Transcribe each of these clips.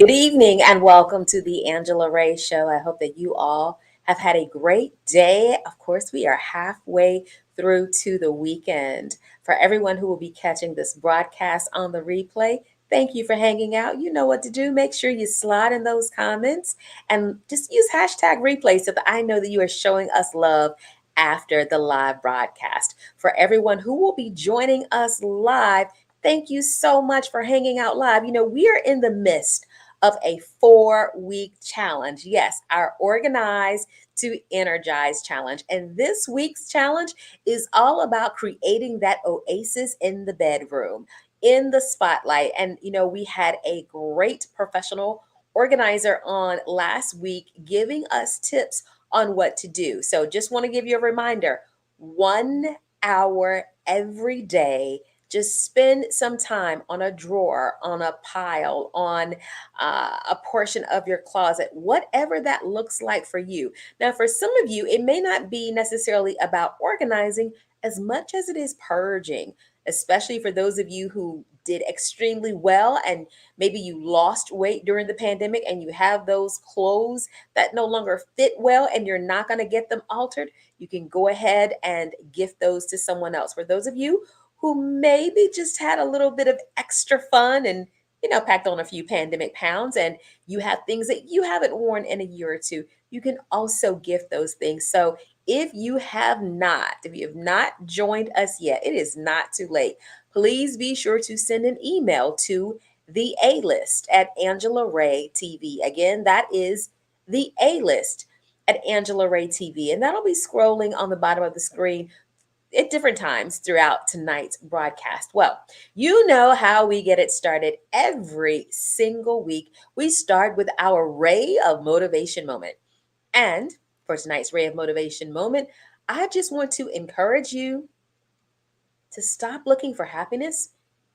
Good evening and welcome to the Angela Ray Show. I hope that you all have had a great day. Of course, we are halfway through to the weekend. For everyone who will be catching this broadcast on the replay, thank you for hanging out. You know what to do. Make sure you slide in those comments and just use hashtag replay so that I know that you are showing us love after the live broadcast. For everyone who will be joining us live, thank you so much for hanging out live. We are in the midst of a 4-week challenge. Yes, our Organize to Energize challenge. And this week's challenge is all about creating that oasis in the bedroom, in the spotlight. And, we had a great professional organizer on last week giving us tips on what to do. So just want to give you a reminder, 1 hour every day. Just spend some time on a drawer, on a pile, on a portion of your closet, whatever that looks like for you. Now, for some of you, it may not be necessarily about organizing as much as it is purging, especially for those of you who did extremely well and maybe you lost weight during the pandemic and you have those clothes that no longer fit well and you're not going to get them altered. You can go ahead and gift those to someone else. For those of you who maybe just had a little bit of extra fun and packed on a few pandemic pounds and you have things that you haven't worn in a year or two, you can also gift those things. So if you have not joined us yet, it is not too late. Please be sure to send an email to the A list at Angela Ray TV. Again, that is the A list at Angela Ray TV. And that'll be scrolling on the bottom of the screen at different times throughout tonight's broadcast. Well, you know how we get it started every single week. We start with our Ray of Motivation moment. And for tonight's Ray of Motivation moment, I just want to encourage you to stop looking for happiness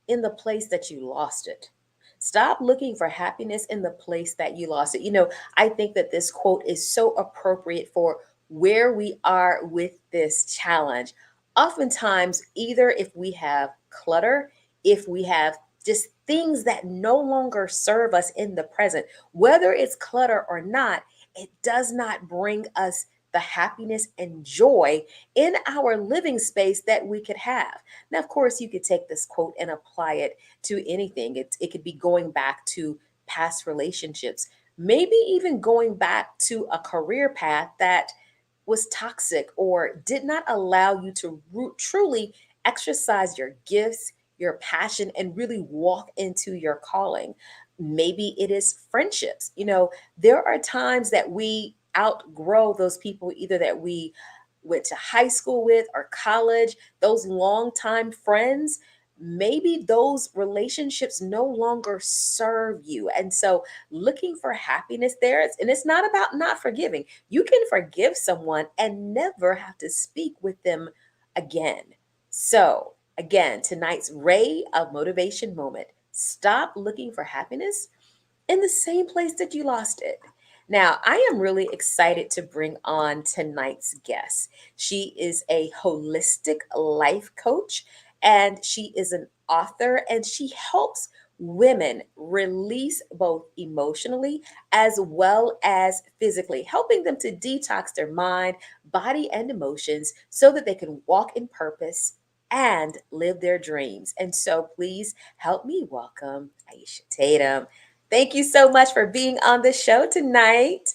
in the place that you lost it. Stop looking for happiness in the place that you lost it. I think that this quote is so appropriate for where we are with this challenge. Oftentimes, either if we have clutter, if we have just things that no longer serve us in the present, whether it's clutter or not, it does not bring us the happiness and joy in our living space that we could have. Now, of course, you could take this quote and apply it to anything. It could be going back to past relationships, maybe even going back to a career path that was toxic or did not allow you to truly exercise your gifts, your passion, and really walk into your calling. Maybe it is friendships. There are times that we outgrow those people, either that we went to high school with or college, those longtime friends. Maybe those relationships no longer serve you. And so looking for happiness there, and it's not about not forgiving. You can forgive someone and never have to speak with them again. So, again, tonight's Ray of Motivation moment. Stop looking for happiness in the same place that you lost it. Now, I am really excited to bring on tonight's guest. She is a holistic life coach and she is an author and she helps women release both emotionally as well as physically, helping them to detox their mind, body, and emotions so that they can walk in purpose and live their dreams. And so please help me welcome Aisha Tatum. Thank you so much for being on the show tonight.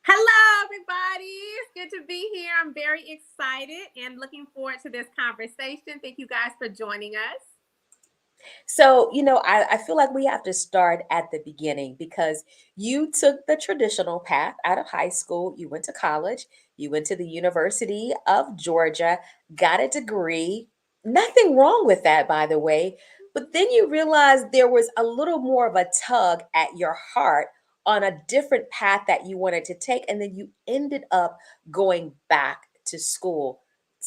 Hello, everybody. It's good to be here. I'm very excited and looking forward to this conversation. Thank you guys for joining us. So, I feel like we have to start at the beginning because you took the traditional path out of high school. You went to college, you went to the University of Georgia, got a degree. Nothing wrong with that, by the way. But then you realized there was a little more of a tug at your heart on a different path that you wanted to take. And then you ended up going back to school.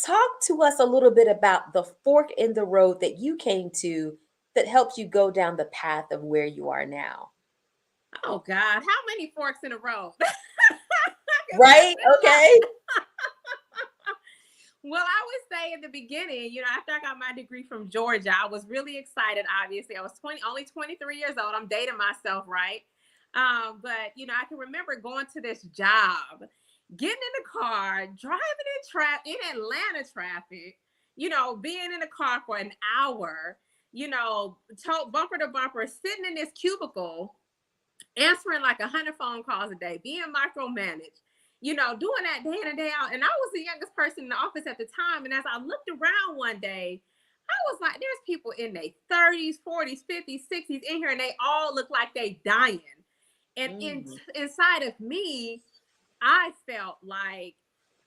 Talk to us a little bit about the fork in the road that you came to that helps you go down the path of where you are now. Oh, God. How many forks in a row? 'Cause Right? it's been a lot. Okay. Well, I would say in the beginning, after I got my degree from Georgia, I was really excited. Obviously, I was only 23 years old. I'm dating myself, right? But I can remember going to this job, getting in the car, driving in Atlanta traffic, being in the car for an hour, bumper to bumper, sitting in this cubicle answering like 100 phone calls a day, being micromanaged, doing that day in and day out. And I was the youngest person in the office at the time. And as I looked around one day, I was like, there's people in their 30s, 40s, 50s, 60s in here, and they all look like they dying. And inside of me, I felt like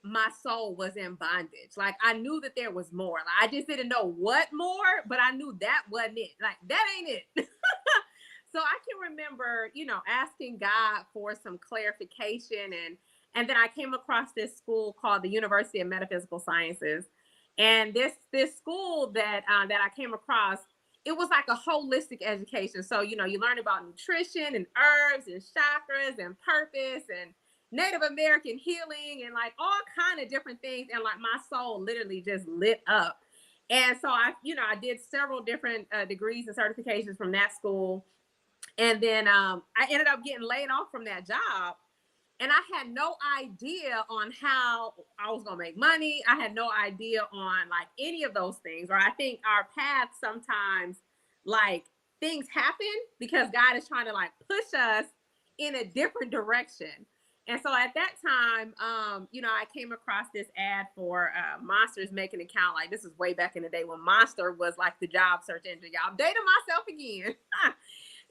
my soul was in bondage. Like I knew that there was more. Like, I just didn't know what more, but I knew that wasn't it. Like that ain't it. So I can remember, asking God for some clarification, and then I came across this school called the University of Metaphysical Sciences, and this school that I came across, it was like a holistic education. So you learn about nutrition and herbs and chakras and purpose and Native American healing and like all kind of different things, and like my soul literally just lit up. And so I did several different degrees and certifications from that school. And then I ended up getting laid off from that job. And I had no idea on how I was going to make money. I had no idea on like any of those things. Or I think our paths sometimes, like, things happen because God is trying to like push us in a different direction. And so at that time, I came across this ad for Monster's Making Account. Like this is way back in the day when Monster was like the job search engine. Y'all, I'm dating myself again.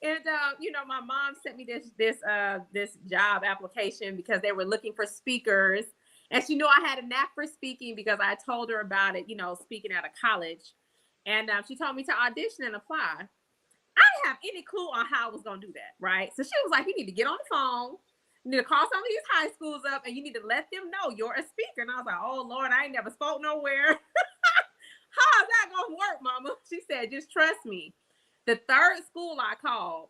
And my mom sent me this job application because they were looking for speakers, and she knew I had a knack for speaking because I told her about it, speaking at a college, and she told me to audition and apply. I didn't have any clue on how I was gonna do that, right? So she was like, "You need to get on the phone, you need to call some of these high schools up, and you need to let them know you're a speaker." And I was like, "Oh Lord, I ain't never spoke nowhere. How is that gonna work, Mama?" She said, "Just trust me." The third school I called,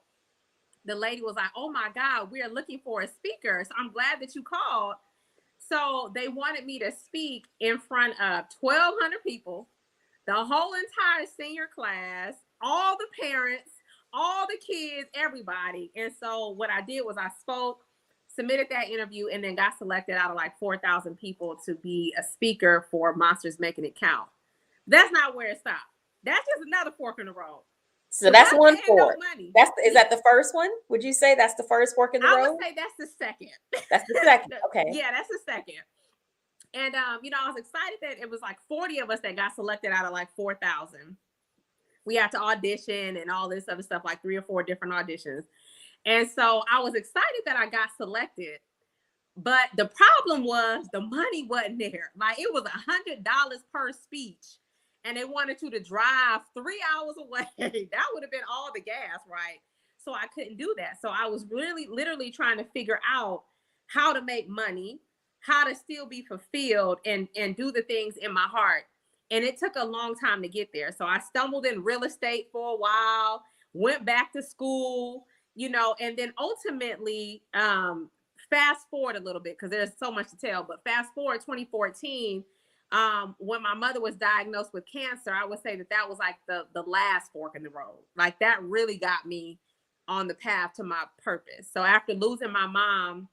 the lady was like, "Oh my God, we're looking for a speaker. So I'm glad that you called." So they wanted me to speak in front of 1,200 people, the whole entire senior class, all the parents, all the kids, everybody. And so what I did was I spoke, submitted that interview, and then got selected out of like 4,000 people to be a speaker for Monsters Making It Count. That's not where it stopped. That's just another fork in the road. So that's one fork. Is that the first one? Would you say that's the first fork in the road? I would say that's the second. That's the second. Okay. Yeah, that's the second. And I was excited that it was like 40 of us that got selected out of like 4,000. We had to audition and all this other stuff, like 3 or 4 different auditions. And so I was excited that I got selected. But the problem was the money wasn't there. Like it was $100 per speech. And they wanted you to drive 3 hours away. That would have been all the gas, right? So I couldn't do that. So I was really literally trying to figure out how to make money, how to still be fulfilled and do the things in my heart. And it took a long time to get there. So I stumbled in real estate for a while, went back to school, and then ultimately, fast forward a little bit because there's so much to tell, but fast forward 2014, when my mother was diagnosed with cancer, I would say that was like the last fork in the road. Like that really got me on the path to my purpose. So after losing my mom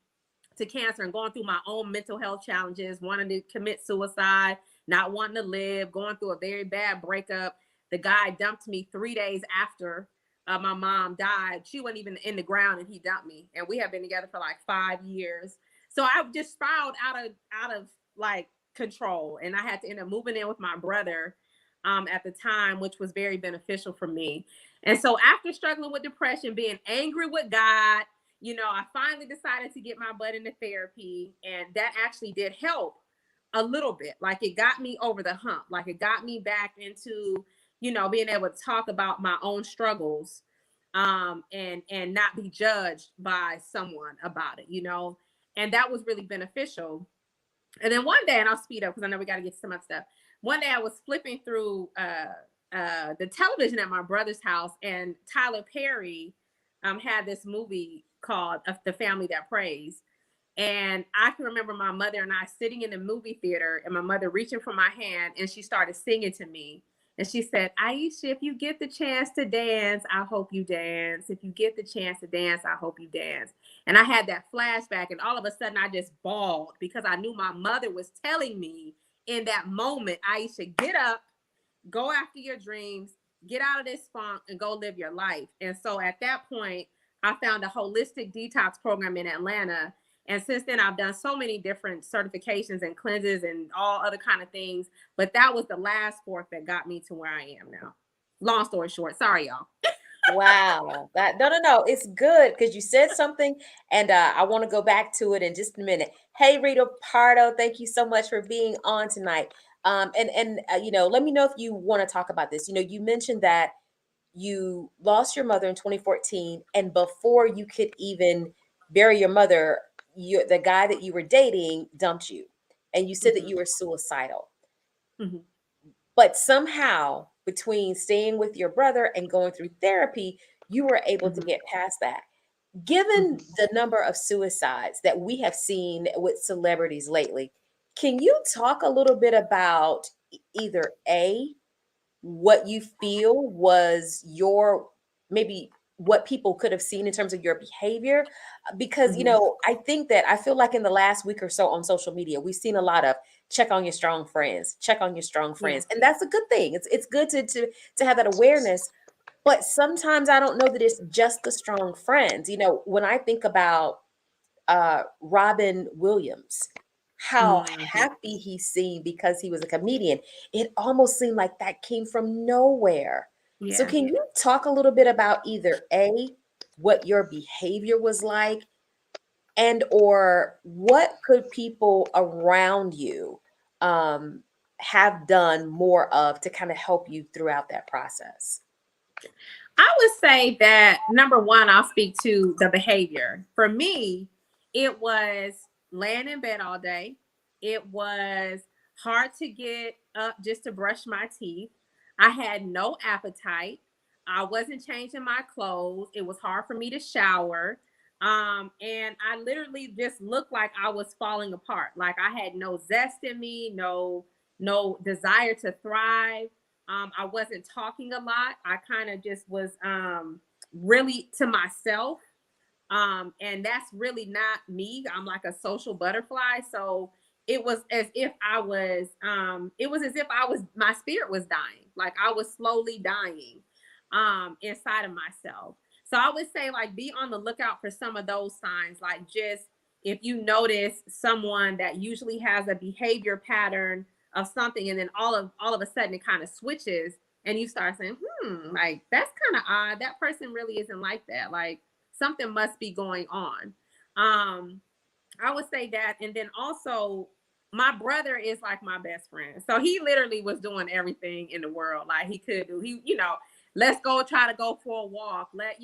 to cancer and going through my own mental health challenges, wanting to commit suicide, not wanting to live, going through a very bad breakup, the guy dumped me 3 days after my mom died. She wasn't even in the ground and he dumped me. And we have been together for like 5 years. So I just spiraled out of like control. And I had to end up moving in with my brother at the time, which was very beneficial for me. And so after struggling with depression, being angry with God, I finally decided to get my butt into therapy. And that actually did help a little bit. Like it got me over the hump. Like it got me back into, being able to talk about my own struggles and not be judged by someone about it, and that was really beneficial. And then one day, and I'll speed up because I know we got to get to some other stuff. One day I was flipping through the television at my brother's house, and Tyler Perry had this movie called The Family That Prays. And I can remember my mother and I sitting in the movie theater, and my mother reaching for my hand, and she started singing to me. And she said, Aisha, if you get the chance to dance, I hope you dance. If you get the chance to dance, I hope you dance. And I had that flashback, and all of a sudden I just bawled because I knew my mother was telling me in that moment, Aisha, get up, go after your dreams, get out of this funk, and go live your life. And so at that point, I found a holistic detox program in Atlanta. And since then, I've done so many different certifications and cleanses and all other kind of things. But that was the last fork that got me to where I am now. Long story short, sorry, y'all. Wow. That no. It's good because you said something, and I want to go back to it in just a minute. Hey, Rita Pardo, thank you so much for being on tonight. Let me know if you want to talk about this. You mentioned that you lost your mother in 2014, and before you could even bury your mother, the guy that you were dating dumped you, and you said that Mm-hmm. you were suicidal. Mm-hmm. But somehow, between staying with your brother and going through therapy, you were able to Mm-hmm. get past that. Given Mm-hmm. the number of suicides that we have seen with celebrities lately, can you talk a little bit about either A, what you feel was your, maybe what people could have seen in terms of your behavior? Because Mm-hmm. I feel like in the last week or so on social media we've seen a lot of check on your strong friends, check on your strong Yeah. friends, and that's a good thing. It's good to have that awareness. But sometimes I don't know that it's just the strong friends. When I think about Robin Williams, how Mm-hmm. happy he seemed because he was a comedian. It almost seemed like that came from nowhere. So, Yeah. can you talk a little bit about either A, what your behavior was like, and or what could people around you um, have done more of to kind of help you throughout that process? I would say that number one, I'll speak to the behavior. For me, it was laying in bed all day. It was hard to get up just to brush my teeth. I had no appetite. I wasn't changing my clothes. It was hard for me to shower. And I literally just looked like I was falling apart. Like I had no zest in me, no desire to thrive. I wasn't talking a lot. I kind of just was really to myself. And that's really not me. I'm like a social butterfly. So it was as if my spirit was dying. Like I was slowly dying inside of myself. So I would say like be on the lookout for some of those signs. Like just if you notice someone that usually has a behavior pattern of something, and then all of a sudden it kind of switches, and you start saying, like that's kind of odd. That person really isn't like that. Like something must be going on. Um, I would say that. And then also, my brother is like my best friend. So he literally was doing everything in the world like he could do. Let's go try to go for a walk. Let's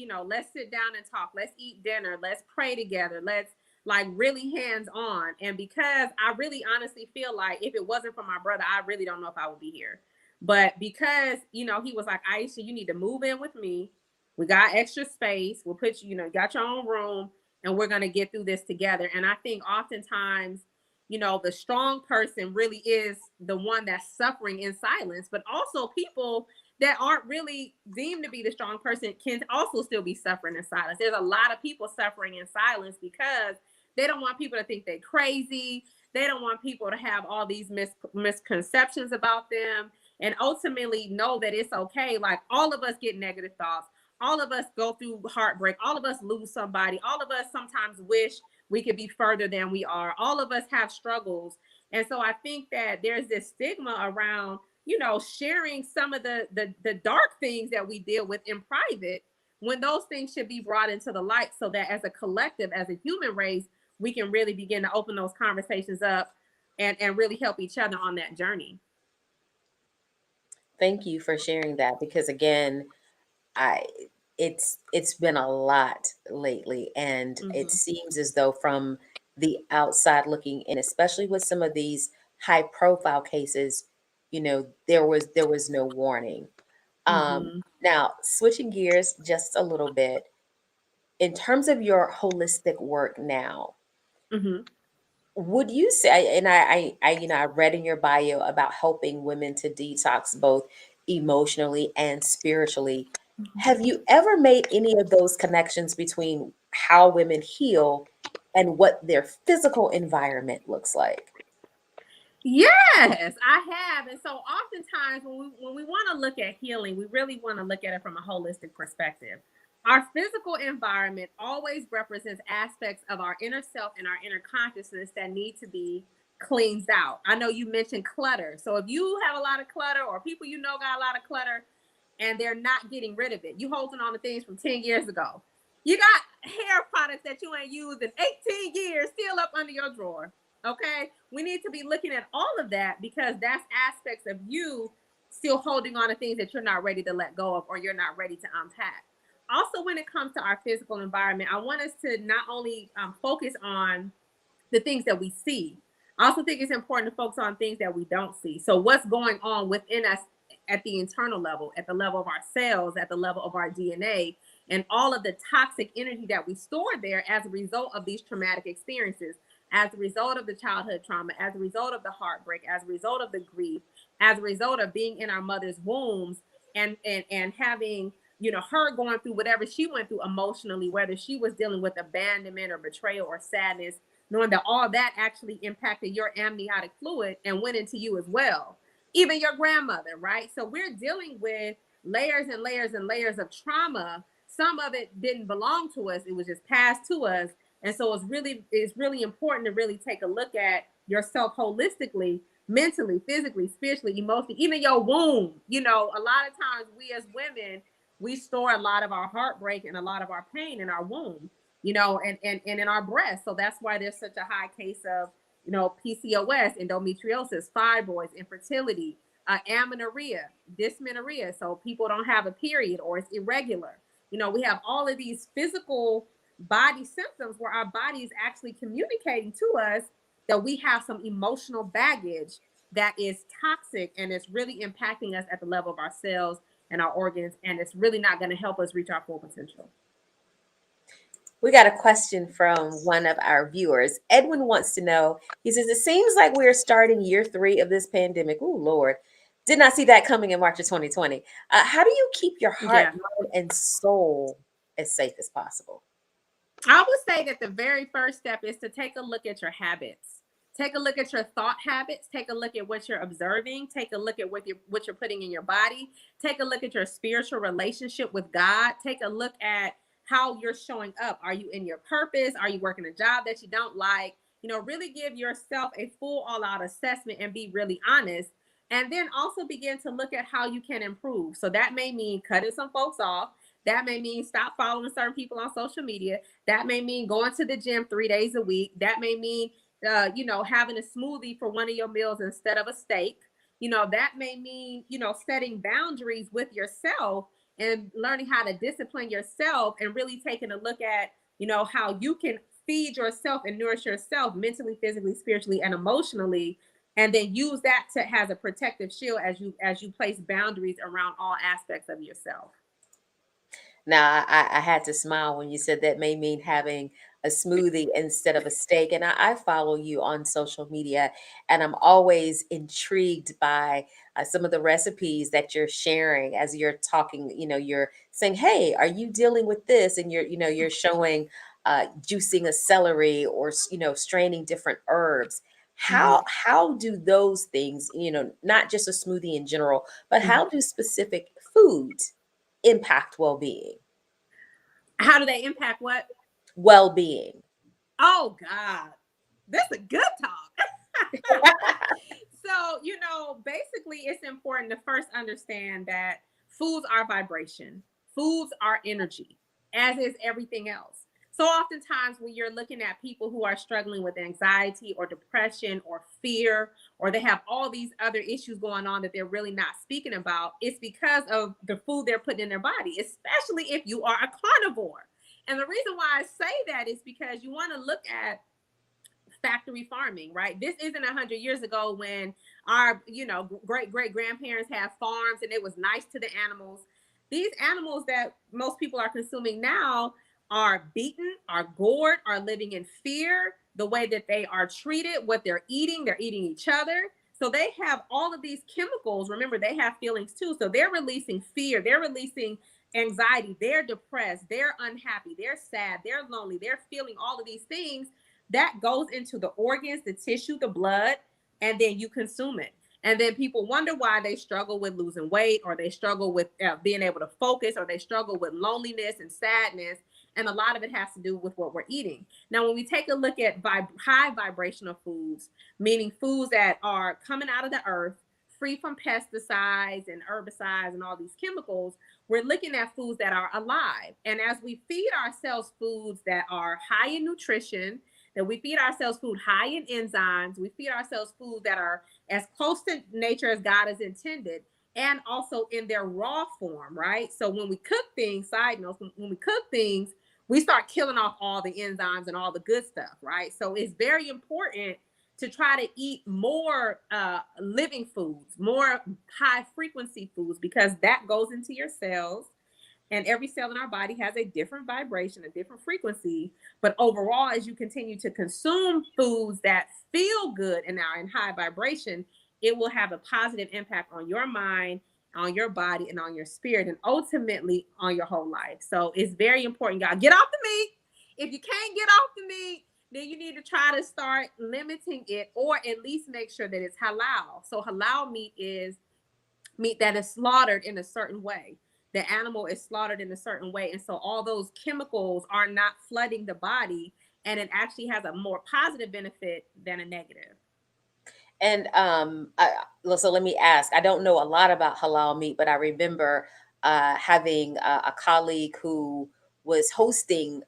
sit down and talk. Let's eat dinner. Let's pray together. Let's like really hands on. And because I really honestly feel like if it wasn't for my brother, I really don't know if I would be here. But because, he was like, Aisha, you need to move in with me. We got extra space. We'll put you, got your own room, and we're going to get through this together. And I think oftentimes, the strong person really is the one that's suffering in silence, but also people that aren't really deemed to be the strong person can also still be suffering in silence. There's a lot of people suffering in silence because they don't want people to think they're crazy. They don't want people to have all these misconceptions about them, and ultimately know that it's okay. Like all of us get negative thoughts. All of us go through heartbreak. All of us lose somebody. All of us sometimes wish we could be further than we are. All of us have struggles. And so I think that there's this stigma around, sharing some of the dark things that we deal with in private, when those things should be brought into the light, so that as a collective, as a human race, we can really begin to open those conversations up and really help each other on that journey. Thank you for sharing that because again, I it's been a lot lately, and it Mm-hmm. seems as though from the outside looking in, especially with some of these high profile cases, there was no warning. Mm-hmm. Now switching gears just a little bit, in terms of your holistic work now, Mm-hmm. Would you say, and I read in your bio about helping women to detox both emotionally and spiritually. Have you ever made any of those connections between how women heal and what their physical environment looks like? Yes, I have. And so oftentimes when we want to look at healing, we really want to look at it from a holistic perspective. Our physical environment always represents aspects of our inner self and our inner consciousness that need to be cleansed out. I know you mentioned clutter. So if you have a lot of clutter or people you know got a lot of clutter and they're not getting rid of it, you holding on to things from 10 years ago. You got hair products that you ain't used in 18 years still up under your drawer. Okay, we need to be looking at all of that because that's aspects of you still holding on to things that you're not ready to let go of or you're not ready to unpack. Also, when it comes to our physical environment, I want us to not only focus on the things that we see. I also think it's important to focus on things that we don't see. So, what's going on within us at the internal level, at the level of our cells, at the level of our DNA, and all of the toxic energy that we store there as a result of these traumatic experiences, as a result of the childhood trauma, as a result of the heartbreak, as a result of the grief, as a result of being in our mother's wombs and having her going through whatever she went through emotionally, whether she was dealing with abandonment or betrayal or sadness, knowing that all that actually impacted your amniotic fluid and went into you as well. Even your grandmother, right? So we're dealing with layers and layers and layers of trauma. Some of it didn't belong to us, it was just passed to us. And so it's really important to really take a look at yourself holistically, mentally, physically, spiritually, emotionally, even your womb. A lot of times we as women, we store a lot of our heartbreak and a lot of our pain in our womb, and in our breasts. So that's why there's such a high case of, PCOS, endometriosis, fibroids, infertility, amenorrhea, dysmenorrhea. So people don't have a period or it's irregular. We have all of these physical body symptoms where our body is actually communicating to us that we have some emotional baggage that is toxic and it's really impacting us at the level of our cells and our organs, and it's really not going to help us reach our full potential. We got a question from one of our viewers. Edwin wants to know, he says, it seems like we're starting year 3 of this pandemic. Oh, Lord. Did not see that coming in March of 2020. How do you keep your heart, Yeah. mind, and soul as safe as possible? I would say that the very first step is to take a look at your habits. Take a look at your thought habits. Take a look at what you're observing. Take a look at what you're putting in your body. Take a look at your spiritual relationship with God. Take a look at how you're showing up. Are you in your purpose? Are you working a job that you don't like? Really give yourself a full all out assessment and be really honest. And then also begin to look at how you can improve. So that may mean cutting some folks off. That may mean stop following certain people on social media. That may mean going to the gym 3 days a week. That may mean, having a smoothie for one of your meals instead of a steak. That may mean, setting boundaries with yourself and learning how to discipline yourself and really taking a look at, how you can feed yourself and nourish yourself mentally, physically, spiritually, and emotionally. And then use that to as a protective shield as you place boundaries around all aspects of yourself. Now, I had to smile when you said that may mean having a smoothie instead of a steak. And I follow you on social media, and I'm always intrigued by some of the recipes that you're sharing as you're talking. You're saying, "Hey, are you dealing with this?" And you're showing juicing a celery or straining different herbs. Mhm. How do those things, not just a smoothie in general, but Mhm. how do specific foods impact well-being? How do they impact what? Well-being. Oh God, this is a good talk. So, basically, it's important to first understand that foods are vibration, foods are energy, as is everything else. So, oftentimes, when you're looking at people who are struggling with anxiety or depression or fear, or they have all these other issues going on that they're really not speaking about, it's because of the food they're putting in their body, especially if you are a carnivore. And the reason why I say that is because you want to look at factory farming, right? This isn't 100 years ago when our, great great grandparents had farms and it was nice to the animals. These animals that most people are consuming now are beaten, are gored, are living in fear. the way that they are treated, what they're eating each other. So they have all of these chemicals. Remember, they have feelings too. So they're releasing fear, they're releasing anxiety, they're depressed, they're unhappy, they're sad, they're lonely, they're feeling all of these things that goes into the organs, the tissue, the blood, and then you consume it. And then people wonder why they struggle with losing weight, or they struggle with being able to focus, or they struggle with loneliness and sadness. And a lot of it has to do with what we're eating. Now, when we take a look at high vibrational foods, meaning foods that are coming out of the earth, free from pesticides and herbicides and all these chemicals, we're looking at foods that are alive. And as we feed ourselves foods that are high in nutrition, that we feed ourselves food high in enzymes, we feed ourselves foods that are as close to nature as God has intended, and also in their raw form, right? So when we cook things, side notes, when we cook things, we start killing off all the enzymes and all the good stuff, right? So it's very important to try to eat more living foods, more high frequency foods, because that goes into your cells. And every cell in our body has a different vibration, a different frequency. But overall, as you continue to consume foods that feel good and are in high vibration, it will have a positive impact on your mind, on your body, and on your spirit, and ultimately on your whole life. So it's very important, y'all. Get off the meat. If you can't get off the meat, then you need to try to start limiting it, or at least make sure that it's halal. So halal meat is meat that is slaughtered in a certain way. The animal is slaughtered in a certain way. And so all those chemicals are not flooding the body, and it actually has a more positive benefit than a negative. And so let me ask. I don't know a lot about halal meat, but I remember having a colleague who was hosting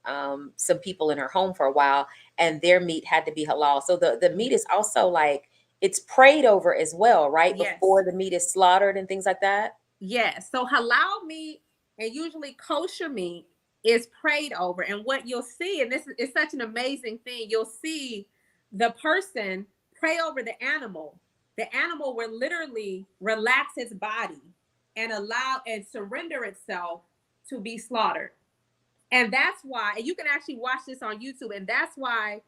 some people in her home for a while, and their meat had to be halal. So the meat is also like it's prayed over as well, right? Yes. Before the meat is slaughtered and things like that. Yes. So halal meat and usually kosher meat is prayed over. And what you'll see, and this is such an amazing thing, you'll see the person pray over the animal. The animal will literally relax its body and allow and surrender itself to be slaughtered. And that's why, and you can actually watch this on YouTube, and that's why,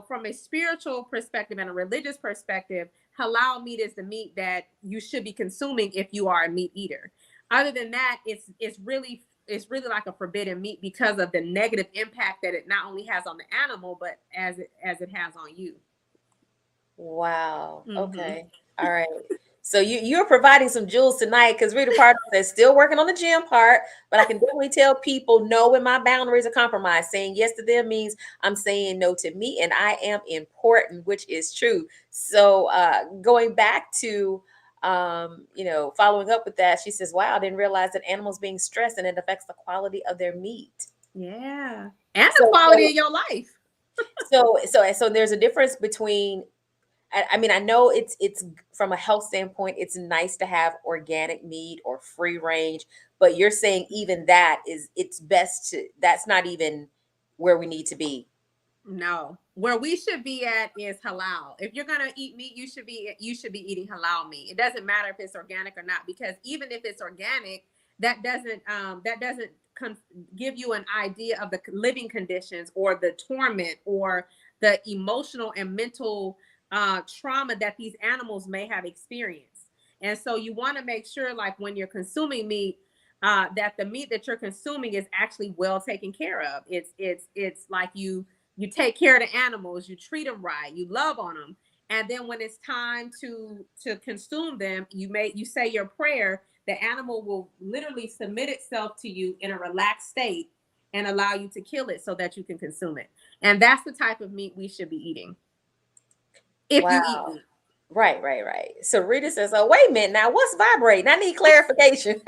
from a spiritual perspective and a religious perspective, halal meat is the meat that you should be consuming if you are a meat eater. Other than that, it's really like a forbidden meat because of the negative impact that it not only has on the animal, but as it has on you. Wow. Mm-hmm. Okay. All right. So you're providing some jewels tonight because Rita Pardo is still working on the gym part, but I can definitely tell people no when my boundaries are compromised. Saying yes to them means I'm saying no to me, and I am important, which is true. So going back to following up with that, she says, "Wow, I didn't realize that animals being stressed and it affects the quality of their meat." Yeah, and the So quality so of your life. so there's a difference between I mean, I know it's from a health standpoint, it's nice to have organic meat or free range, but you're saying even that is it's best to that's not even where we need to be. No, where we should be at is halal. If you're gonna eat meat, you should be eating halal meat. It doesn't matter if it's organic or not, because even if it's organic, that doesn't give you an idea of the living conditions, or the torment, or the emotional and mental trauma that these animals may have experienced. And so you want to make sure, like when you're consuming meat, that the meat that you're consuming is actually well taken care of. It's like you take care of the animals, you treat them right, you love on them, and then when it's time to consume them, you say your prayer. The animal will literally submit itself to you in a relaxed state and allow you to kill it so that you can consume it. And that's the type of meat we should be eating if you eat Wow. meat. Right, right, right. So Rita says, "Oh, wait a minute now, what's vibrating? I need clarification."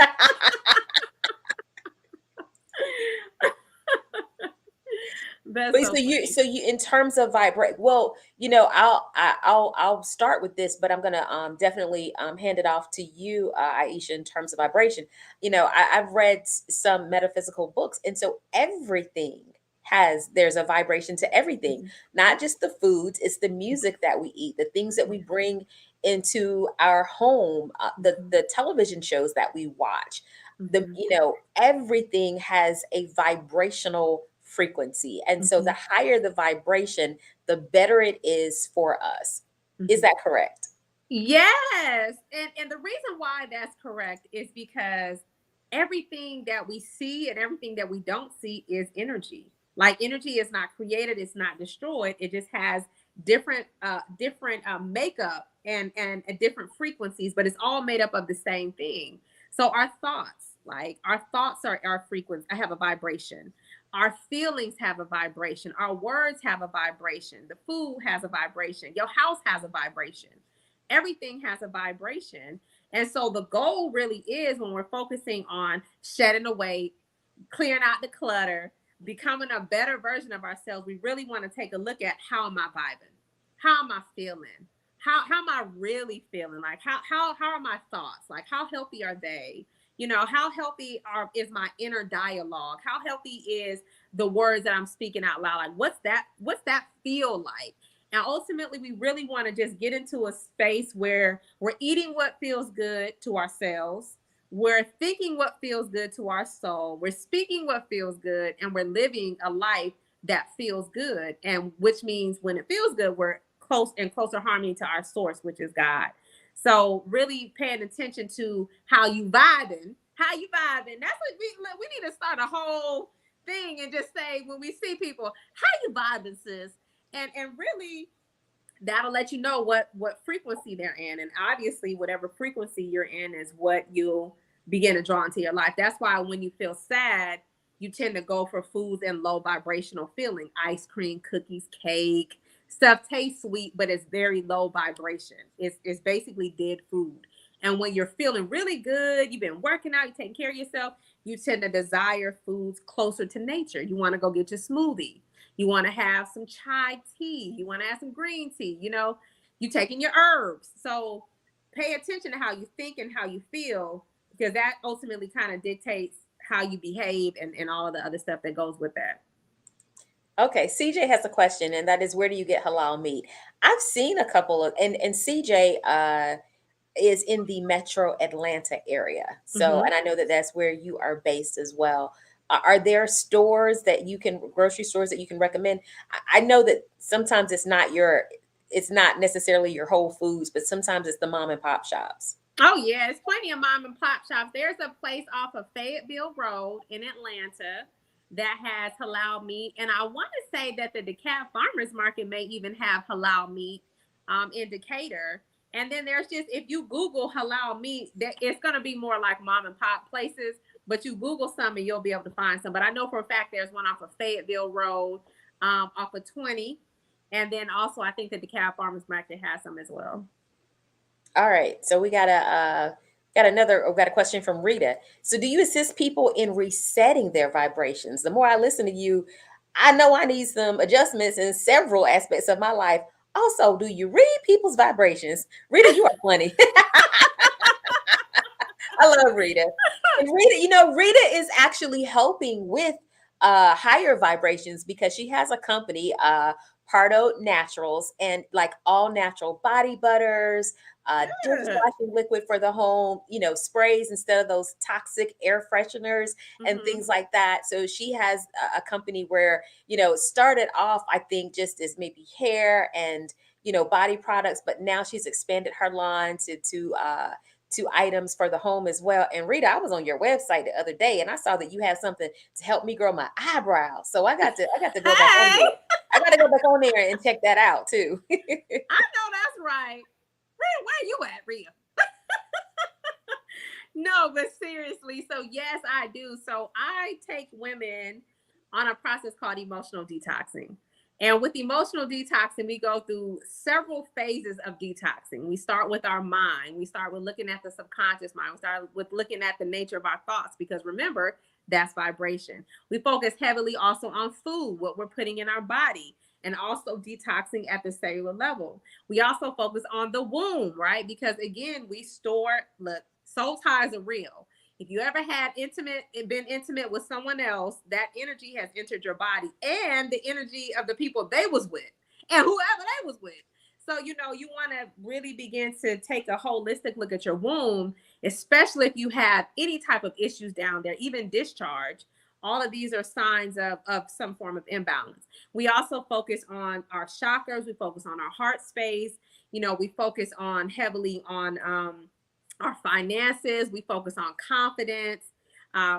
That's But so funny. so you in terms of vibrate, well, I'll start with this, but I'm gonna definitely hand it off to you, Aisha, in terms of vibration. I've read some metaphysical books, and so everything there's a vibration to everything, Mhm. not just the foods, it's the music that we eat, the things that we bring into our home, Mhm. the television shows that we watch, Mhm. everything has a vibrational frequency. And so the Mhm. higher the vibration, the better it is for us. Is Mhm. that correct? Yes. And the reason why that's correct is because everything that we see and everything that we don't see is energy. Like energy is not created, it's not destroyed. It just has different makeup and different frequencies, but it's all made up of the same thing. So our thoughts, like our thoughts are our frequency, I have a vibration. Our feelings have a vibration. Our words have a vibration. The food has a vibration. Your house has a vibration. Everything has a vibration. And so the goal really is when we're focusing on shedding away, clearing out the clutter, becoming a better version of ourselves, we really want to take a look at how am I vibing? How am I feeling? How am I really feeling? Like how are my thoughts? Like how healthy are they? You know, how healthy is my inner dialogue? How healthy is the words that I'm speaking out loud? Like what's that feel like? And ultimately, we really want to just get into a space where we're eating what feels good to ourselves, we're thinking what feels good to our soul, we're speaking what feels good, and we're living a life that feels good. And which means when it feels good, we're close and closer harmony to our source, which is God. So really paying attention to how you vibing, how you vibing. That's what we need to start a whole thing and just say when we see people, how you vibing, sis? And really that'll let you know what frequency they're in, and obviously whatever frequency you're in is what you'll begin to draw into your life. That's why when you feel sad, you tend to go for foods and low vibrational feeling. Ice cream, cookies, cake, stuff tastes sweet but it's very low vibration. It's basically dead food. And when you're feeling really good, you've been working out, you're taking care of yourself, you tend to desire foods closer to nature. You want to go get your smoothie, you want to have some chai tea. You want to have some green tea. You know, you taking your herbs. So pay attention to how you think and how you feel, because that ultimately kind of dictates how you behave and all of the other stuff that goes with that. Okay, CJ has a question, and that is, where do you get halal meat? I've seen a couple of, and CJ is in the Metro Atlanta area. So, Mm-hmm. and I know that that's where you are based as well. Are there stores that you can, grocery stores that you can recommend? I know that sometimes it's not necessarily your Whole Foods, but sometimes it's the mom and pop shops. Oh yeah, it's plenty of mom and pop shops. There's a place off of Fayetteville Road in Atlanta that has halal meat, and I want to say that the DeKalb Farmers Market may even have halal meat in Decatur. And then there's just if you Google halal meat, that it's going to be more like mom and pop places. But you Google some and you'll be able to find some. But I know for a fact there's one off of Fayetteville Road, off of 20, and then also I think the DeKalb Farmers Market has some as well. All right. So we got a question from Rita. So do you assist people in resetting their vibrations? The more I listen to you, I know I need some adjustments in several aspects of my life. Also, do you read people's vibrations? Rita, you are funny. I love Rita. And Rita, Rita is actually helping with higher vibrations because she has a company, Pardo Naturals, and like all natural body butters, Yeah. dishwashing liquid for the home, sprays instead of those toxic air fresheners and Mm-hmm. things like that. So she has a company where, started off, I think, just as maybe hair and body products, but now she's expanded her line to items for the home as well. And Rita, I was on your website the other day and I saw that you have something to help me grow my eyebrows. So I got to go back on Hey, there. I got to go back on there and check that out too. I know that's right. Where you at, Rhea? No, but seriously. So yes, I do. So I take women on a process called emotional detoxing. And with emotional detoxing, we go through several phases of detoxing. We start with our mind. We start with looking at the subconscious mind. We start with looking at the nature of our thoughts, because remember, that's vibration. We focus heavily also on food, what we're putting in our body, and also detoxing at the cellular level. We also focus on the womb, right? Because again, we store, look, soul ties are real. If you ever had been intimate with someone else, that energy has entered your body and the energy of the people they was with and whoever they was with. So, you want to really begin to take a holistic look at your womb, especially if you have any type of issues down there, even discharge. All of these are signs of some form of imbalance. We also focus on our chakras. We focus on our heart space. We focus on heavily on our finances. We focus on confidence.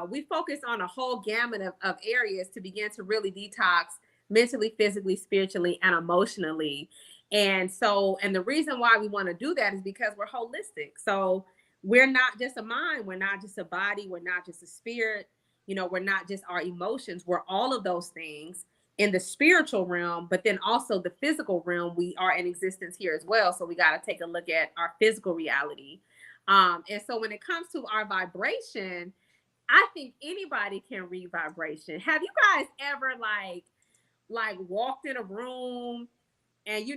We focus on a whole gamut of areas to begin to really detox mentally, physically, spiritually, and emotionally. And the reason why we want to do that is because we're holistic. So we're not just a mind, we're not just a body, we're not just a spirit, we're not just our emotions, we're all of those things in the spiritual realm, but then also the physical realm. We are in existence here as well. So we got to take a look at our physical reality. And so when it comes to our vibration, I think anybody can read vibration. Have you guys ever like walked in a room and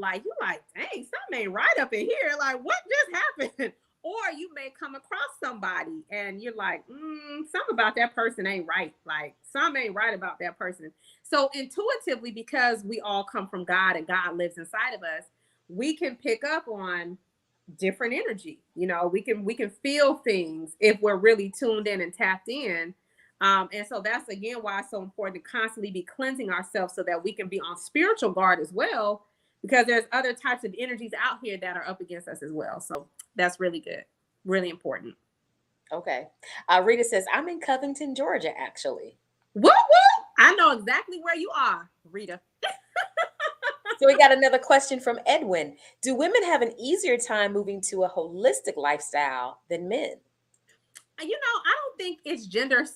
like you like, dang, something ain't right up in here. Like, what just happened? Or you may come across somebody and you're like, something about that person ain't right. Like, something ain't right about that person. So intuitively, because we all come from God and God lives inside of us, we can pick up on different energy. We can feel things if we're really tuned in and tapped in. And so that's again why it's so important to constantly be cleansing ourselves so that we can be on spiritual guard as well, because there's other types of energies out here that are up against us as well. So that's really good, really important. Okay. Rita says, I'm in Covington, Georgia, actually. Woo woo! I know exactly where you are, Rita. So we got another question from Edwin. Do women have an easier time moving to a holistic lifestyle than men? I don't think it's gender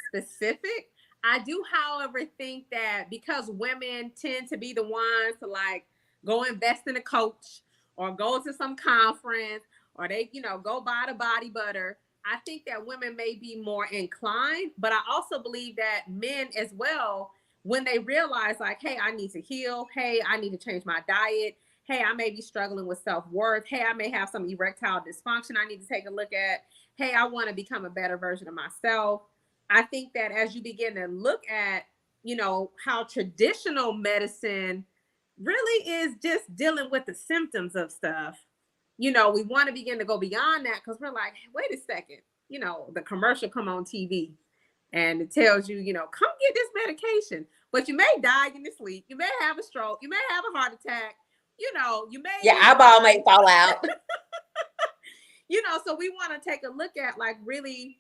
specific. I do, however, think that because women tend to be the ones to like go invest in a coach or go to some conference or they, go buy the body butter. I think that women may be more inclined, but I also believe that men as well, when they realize like, hey, I need to heal. Hey, I need to change my diet. Hey, I may be struggling with self-worth. Hey, I may have some erectile dysfunction I need to take a look at. Hey, I want to become a better version of myself. I think that as you begin to look at, how traditional medicine really is just dealing with the symptoms of stuff, we want to begin to go beyond that because we're like, hey, wait a second, the commercial come on TV and it tells you, come get this medication, but you may die in your sleep. You may have a stroke. You may have a heart attack. You may Your be eyeball blind. may fall out. So we want to take a look at like really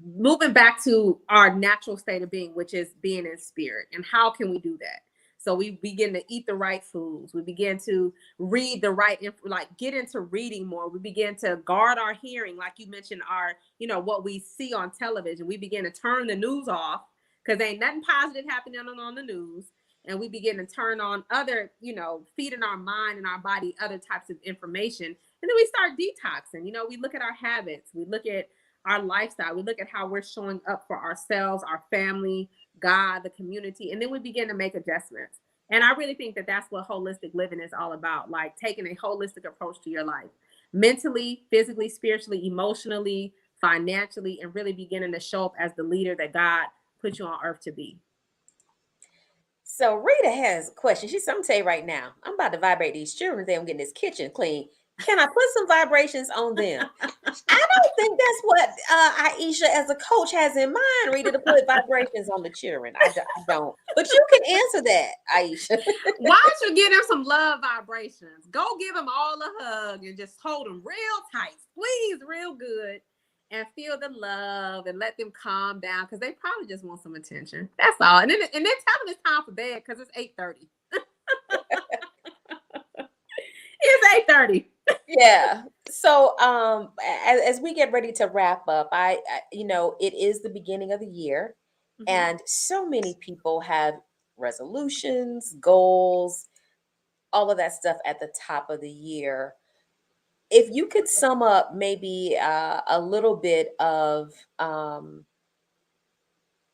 moving back to our natural state of being, which is being in spirit. And how can we do that? So we begin to eat the right foods. We begin to read the right, like get into reading more. We begin to guard our hearing, like you mentioned, our, what we see on television. We begin to turn the news off because ain't nothing positive happening on the news. And we begin to turn on other, feeding our mind and our body other types of information. And then we start detoxing. We look at our habits. We look at our lifestyle. We look at how we're showing up for ourselves, our family, God, the community, and then we begin to make adjustments. And I really think that that's what holistic living is all about, like taking a holistic approach to your life, mentally, physically, spiritually, emotionally, financially, and really beginning to show up as the leader that God put you on earth to be. So Rita has a question. She said, I'm tell you right now, I'm about to vibrate these children. I'm getting this kitchen clean. Can I put some vibrations on them? I don't think that's what Aisha, as a coach, has in mind, Rita, to put vibrations on the children. I don't. But you can answer that, Aisha. Why don't you give them some love vibrations? Go give them all a hug and just hold them real tight, squeeze real good, and feel the love and let them calm down because they probably just want some attention. That's all. And then tell them it's time for bed because it's 8:30. It's 8:30. Yeah. So as we get ready to wrap up, it is the beginning of the year, and so many people have resolutions, goals, all of that stuff at the top of the year. If you could sum up maybe a little bit of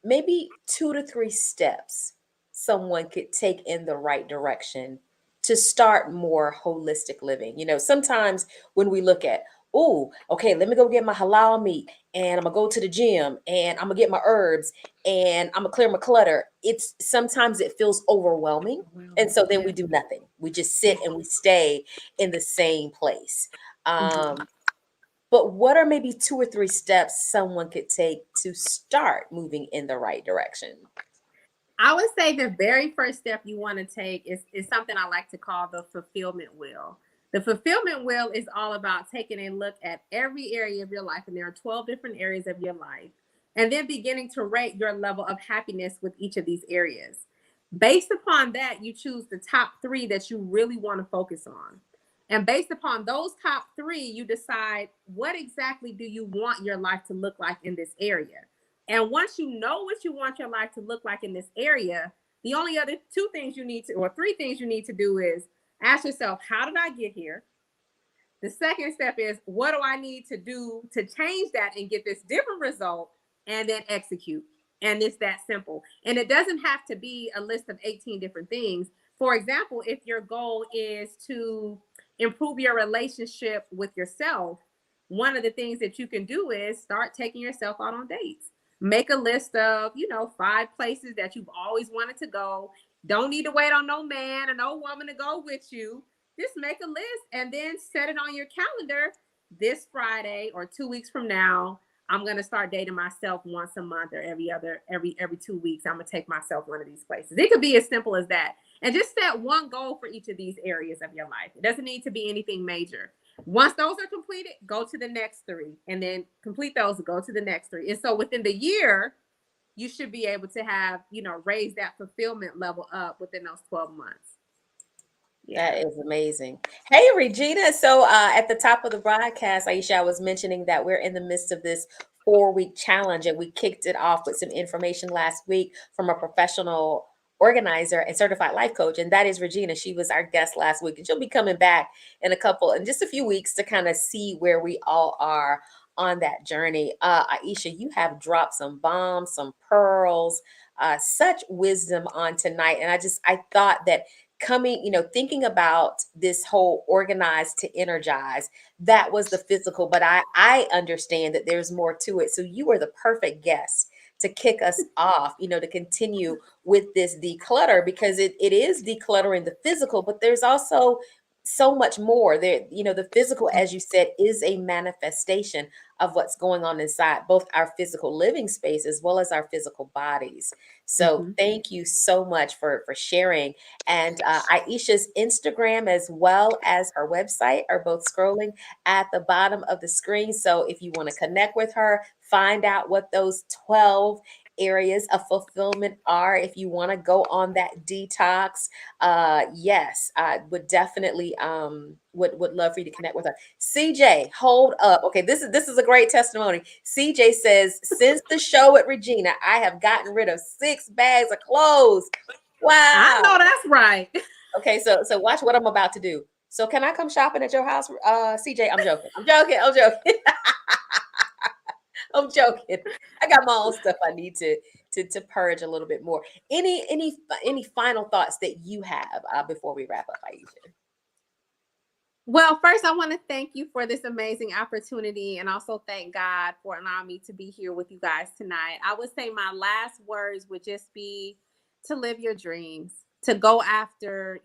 maybe 2 to 3 steps someone could take in the right direction to start more holistic living. Sometimes when we look at, oh, okay, let me go get my halal meat and I'm gonna go to the gym and I'm gonna get my herbs and I'm gonna clear my clutter. It's sometimes it feels overwhelming. And so then we do nothing. We just sit and we stay in the same place. But what are maybe 2 or 3 steps someone could take to start moving in the right direction? I would say the very first step you want to take is something I like to call the fulfillment wheel. The fulfillment wheel is all about taking a look at every area of your life, and there are 12 different areas of your life, and then beginning to rate your level of happiness with each of these areas. Based upon that, you choose the top three that you really want to focus on. And based upon those top three, you decide what exactly do you want your life to look like in this area. And once you know what you want your life to look like in this area, the only other two things you need to, or three things you need to do is ask yourself, how did I get here? The second step is, what do I need to do to change that and get this different result? And then execute. And it's that simple. And it doesn't have to be a list of 18 different things. For example, if your goal is to improve your relationship with yourself, one of the things that you can do is start taking yourself out on dates. Make a list of, 5 places that you've always wanted to go. Don't need to wait on no man or no woman to go with you. Just make a list and then set it on your calendar. This Friday or 2 weeks from now, I'm gonna start dating myself once a month, or every 2 weeks. I'm gonna take myself one of these places. It could be as simple as that. And just set one goal for each of these areas of your life. It doesn't need to be anything major. Once those are completed, go to the next three, and then complete those, go to the next three. And so within the year, you should be able to have, raise that fulfillment level up within those 12 months. Yeah. That is amazing. Hey, Regina. So, at the top of the broadcast, Aisha, I was mentioning that we're in the midst of this 4 week challenge, and we kicked it off with some information last week from a professional organizer and certified life coach, and that is Regina. She was our guest last week, and she'll be coming back in just a few weeks to kind of see where we all are on that journey. Aisha, you have dropped some bombs, some pearls, such wisdom on tonight, and I thought that coming, thinking about this whole organized to energize, that was the physical, but I understand that there's more to it. So you are the perfect guest to kick us off, to continue with this declutter, because it is decluttering the physical, but there's also so much more there. The physical, as you said, is a manifestation of what's going on inside both our physical living space as well as our physical bodies. So Mm-hmm. thank you so much for sharing. And Aisha's Instagram as well as her website are both scrolling at the bottom of the screen. So if you want to connect with her, find out what those 12 areas of fulfillment are. If you want to go on that detox, yes, I would definitely would love for you to connect with her. CJ, hold up. Okay, this is a great testimony. CJ says, since the show with Regina, I have gotten rid of 6 bags of clothes. I Wow. know that's right. Okay, so watch what I'm about to do. So can I come shopping at your house, CJ? I'm joking. I'm joking. I'm joking. I'm joking. I got my own stuff I need to purge a little bit more. Any final thoughts that you have before we wrap up, Aisha? Well, first, I want to thank you for this amazing opportunity, and also thank God for allowing me to be here with you guys tonight. I would say my last words would just be to live your dreams, to go after,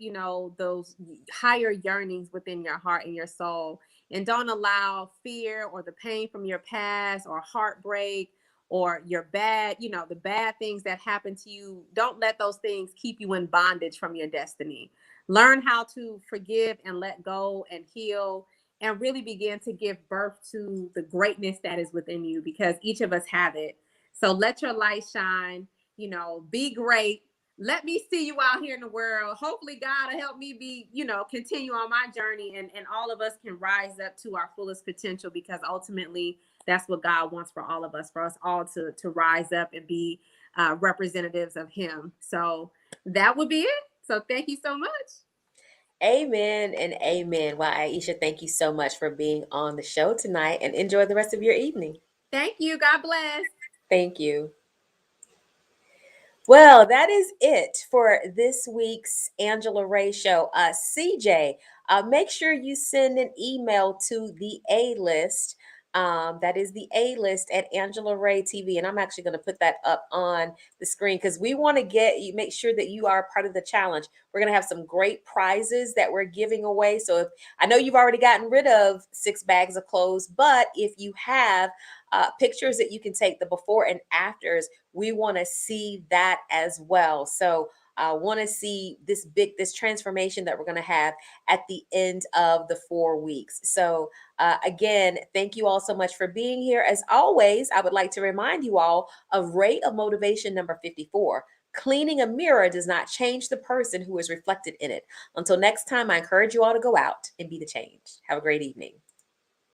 those higher yearnings within your heart and your soul, and don't allow fear or the pain from your past or heartbreak or your bad, the bad things that happen to you. Don't let those things keep you in bondage from your destiny. Learn how to forgive and let go and heal, and really begin to give birth to the greatness that is within you, because each of us have it. So let your light shine, be great. Let me see you out here in the world. Hopefully God will help me be, continue on my journey, and all of us can rise up to our fullest potential, because ultimately that's what God wants for all of us, for us all to rise up and be representatives of him. So that would be it. So thank you so much. Amen and amen. Well, Aisha, thank you so much for being on the show tonight, and enjoy the rest of your evening. Thank you. God bless. Thank you. Well, that is it for this week's Angela Ray Show. CJ, make sure you send an email to the A list That is the A list at Angela Ray TV. And I'm actually going to put that up on the screen because we want to get you, make sure that you are part of the challenge. We're going to have some great prizes that we're giving away. So if I know you've already gotten rid of 6 bags of clothes, but if you have pictures that you can take, the before and afters, we want to see that as well. So I want to see this transformation that we're going to have at the end of the 4 weeks. So again, thank you all so much for being here. As always, I would like to remind you all of Ray of Motivation number 54. Cleaning a mirror does not change the person who is reflected in it. Until next time, I encourage you all to go out and be the change. Have a great evening.